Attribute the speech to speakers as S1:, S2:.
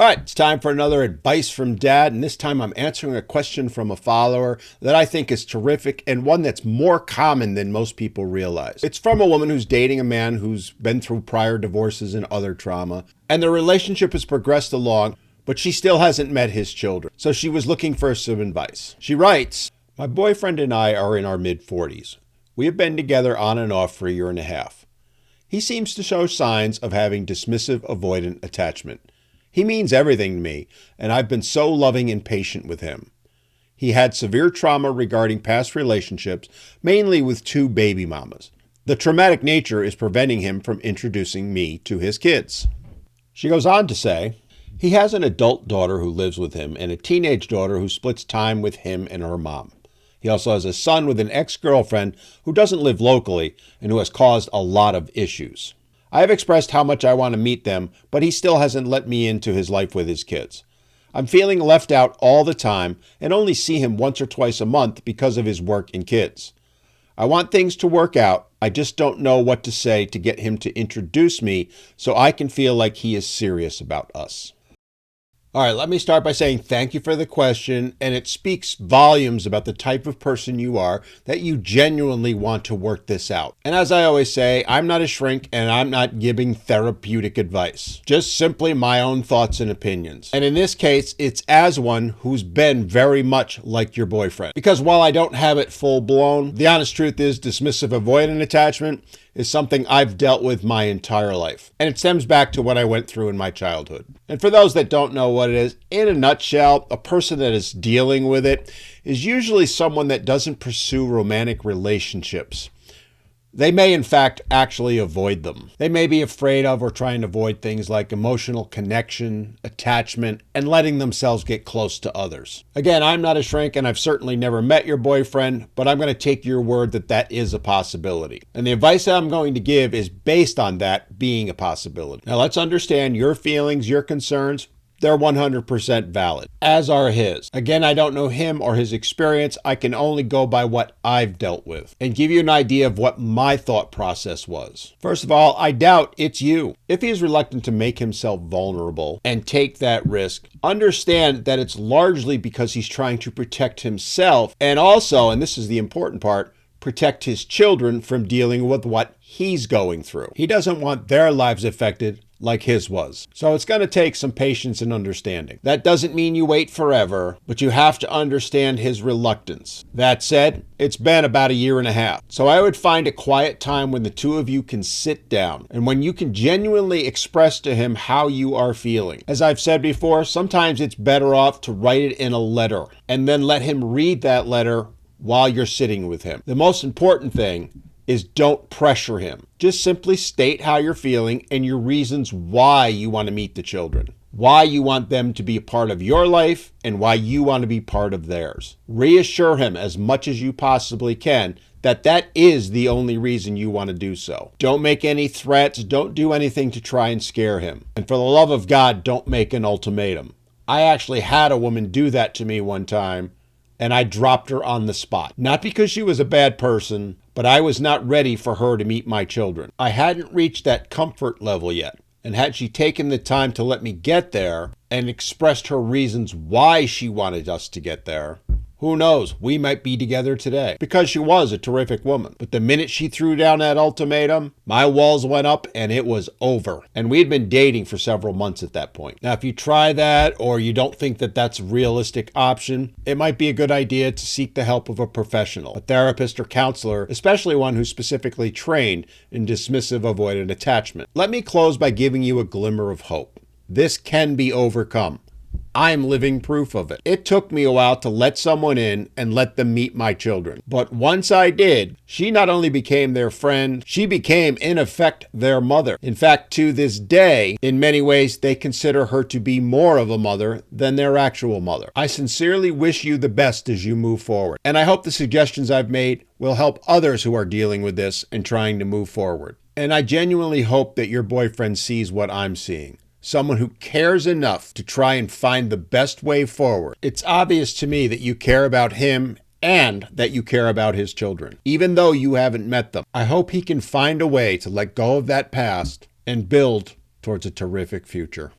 S1: All right, it's time for another advice from Dad, and this time I'm answering a question from a follower that I think is terrific and one that's more common than most people realize. It's from a woman who's dating a man who's been through prior divorces and other trauma, and their relationship has progressed along, but she still hasn't met his children. So she was looking for some advice. She writes, "My boyfriend and I are in our mid-40s. We have been together on and off for a year and a half. He seems to show signs of having dismissive avoidant attachment. He means everything to me, and I've been so loving and patient with him. He had severe trauma regarding past relationships, mainly with 2 baby mamas. The traumatic nature is preventing him from introducing me to his kids." She goes on to say, "He has an adult daughter who lives with him and a teenage daughter who splits time with him and her mom. He also has a son with an ex-girlfriend who doesn't live locally and who has caused a lot of issues. I have expressed how much I want to meet them, but he still hasn't let me into his life with his kids. I'm feeling left out all the time and only see him once or twice a month because of his work and kids. I want things to work out. I just don't know what to say to get him to introduce me so I can feel like he is serious about us." All right, let me start by saying thank you for the question, and it speaks volumes about the type of person you are, that you genuinely want to work this out. And as I always say, I'm not a shrink and I'm not giving therapeutic advice, just simply my own thoughts and opinions. And in this case, it's as one who's been very much like your boyfriend. Because while I don't have it full blown, the honest truth is dismissive avoidant attachment is something I've dealt with my entire life. And it stems back to what I went through in my childhood. And for those that don't know what it is, in a nutshell, a person that is dealing with it is usually someone that doesn't pursue romantic relationships. They may, in fact, actually avoid them. They may be afraid of or trying to avoid things like emotional connection, attachment, and letting themselves get close to others. Again, I'm not a shrink, and I've certainly never met your boyfriend, but I'm going to take your word that that is a possibility. And the advice that I'm going to give is based on that being a possibility. Now, let's understand your feelings, your concerns. They're 100% valid, as are his. Again, I don't know him or his experience. I can only go by what I've dealt with and give you an idea of what my thought process was. First of all, I doubt it's you. If he is reluctant to make himself vulnerable and take that risk, understand that it's largely because he's trying to protect himself and also, and this is the important part, protect his children from dealing with what he's going through. He doesn't want their lives affected like his was. So it's going to take some patience and understanding. That doesn't mean you wait forever, but you have to understand his reluctance. That said, it's been about a year and a half. So I would find a quiet time when the two of you can sit down and when you can genuinely express to him how you are feeling. As I've said before, sometimes it's better off to write it in a letter and then let him read that letter while you're sitting with him. The most important thing is don't pressure him. Just simply state how you're feeling and your reasons why you want to meet the children, why you want them to be a part of your life, and why you want to be part of theirs. Reassure him as much as you possibly can that that is the only reason you want to do so. Don't make any threats. Don't do anything to try and scare him. And for the love of God, don't make an ultimatum. I actually had a woman do that to me one time, and I dropped her on the spot. Not because she was a bad person, but I was not ready for her to meet my children. I hadn't reached that comfort level yet. And had she taken the time to let me get there and expressed her reasons why she wanted us to get there, who knows, we might be together today. Because she was a terrific woman. But the minute she threw down that ultimatum, my walls went up and it was over. And we had been dating for several months at that point. Now, if you try that or you don't think that that's a realistic option, it might be a good idea to seek the help of a professional, a therapist or counselor, especially one who's specifically trained in dismissive avoidant attachment. Let me close by giving you a glimmer of hope. This can be overcome. I'm living proof of it. It took me a while to let someone in and let them meet my children. But once I did, she not only became their friend, she became, in effect, their mother. In fact, to this day, in many ways, they consider her to be more of a mother than their actual mother. I sincerely wish you the best as you move forward. And I hope the suggestions I've made will help others who are dealing with this and trying to move forward. And I genuinely hope that your boyfriend sees what I'm seeing. Someone who cares enough to try and find the best way forward. It's obvious to me that you care about him and that you care about his children, even though you haven't met them. I hope he can find a way to let go of that past and build towards a terrific future.